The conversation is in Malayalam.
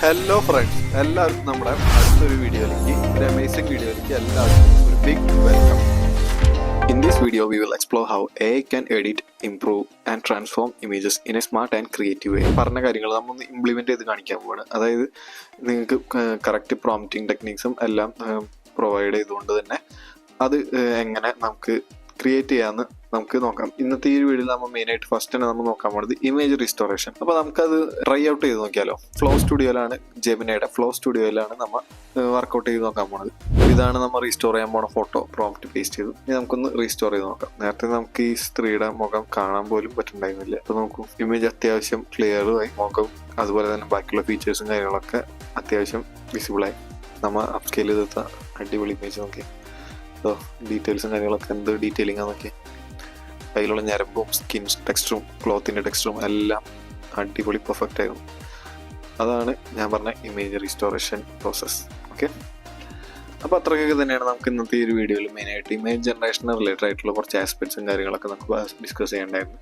ഹലോ ഫ്രണ്ട്സ്, എല്ലാവർക്കും നമ്മുടെ അടുത്തൊരു വീഡിയോയിലേക്ക്, ഒരു അമേസിംഗ് വീഡിയോയിലേക്ക് എല്ലാവർക്കും ഒരു big welcome. In this video, we will explore how AI can edit, improve and transform images in a smart and creative way. പറഞ്ഞ കാര്യങ്ങൾ നമ്മൾ ഇംപ്ലിമെന്റ് ചെയ്ത് കാണിക്കാൻ പോവാണ്. അതായത് നിങ്ങൾക്ക് കറക്റ്റ് പ്രോംപ്റ്റിംഗ് ടെക്നിക്സും എല്ലാം പ്രൊവൈഡ് ചെയ്തുകൊണ്ട് തന്നെ അത് എങ്ങനെ നമുക്ക് ക്രിയേറ്റ് ചെയ്യാമെന്ന് നമുക്ക് നോക്കാം. ഇന്നത്തെ ഈ വീഡിയോയിൽ നമ്മൾ മെയിനായിട്ട് ഫസ്റ്റ് തന്നെ നമ്മൾ നോക്കാൻ പോകുന്നത് ഇമേജ് റിസ്റ്റോറേഷൻ. അപ്പോൾ നമുക്കത് ട്രൈ ഔട്ട് ചെയ്ത് നോക്കിയാലോ. ജെമിനയുടെ ഫ്ലോ സ്റ്റുഡിയോയിലാണ് നമ്മൾ വർക്കൗട്ട് ചെയ്ത് നോക്കാൻ പോണത്. ഇതാണ് നമ്മൾ റീസ്റ്റോർ ചെയ്യാൻ പോണ ഫോട്ടോ. പ്രോംപ്റ്റ് പേസ്റ്റ് ചെയ്തു. ഇനി നമുക്കൊന്ന് റീസ്റ്റോർ ചെയ്ത് നോക്കാം. നേരത്തെ നമുക്ക് ഈ സ്ത്രീയുടെ മുഖം കാണാൻ പോലും പറ്റുന്നുണ്ടായിരുന്നില്ല. അപ്പോൾ നമുക്ക് ഇമേജ് അത്യാവശ്യം ക്ലിയറുമായി, മുഖം അതുപോലെ തന്നെ ബാക്കിയുള്ള ഫീച്ചേഴ്സും കാര്യങ്ങളൊക്കെ അത്യാവശ്യം വിസിബിളായി. നമ്മൾ അപ്സ്കെയിൽ ചെയ്തെടുത്ത അടിപൊളി ഇമേജ് നോക്കി. ഡീറ്റെയിൽസും കാര്യങ്ങളൊക്കെ എന്ത് ഡീറ്റെയിലിംഗ് ആണെന്നൊക്കെ, അതിലുള്ള ഞരമ്പും സ്കിൻ ടെക്സ്ചറും ക്ലോത്തിൻ്റെ ടെക്സ്ചറും എല്ലാം അടിപൊളി പെർഫെക്റ്റ് ആയിരുന്നു. അതാണ് ഞാൻ പറഞ്ഞ ഇമേജ് റീസ്റ്റോറേഷൻ പ്രോസസ്സ്. ഓക്കെ, അപ്പോൾ അത്രയൊക്കെ തന്നെയാണ് നമുക്ക് ഇന്നത്തെ ഈ ഒരു വീഡിയോയിൽ മെയിനായിട്ട് ഇമേജ് ജനറേഷന് റിലേറ്റഡ് ആയിട്ടുള്ള കുറച്ച് ആസ്പെക്ട്സും കാര്യങ്ങളൊക്കെ നമുക്ക് ഡിസ്കസ് ചെയ്യേണ്ടായിരുന്നു.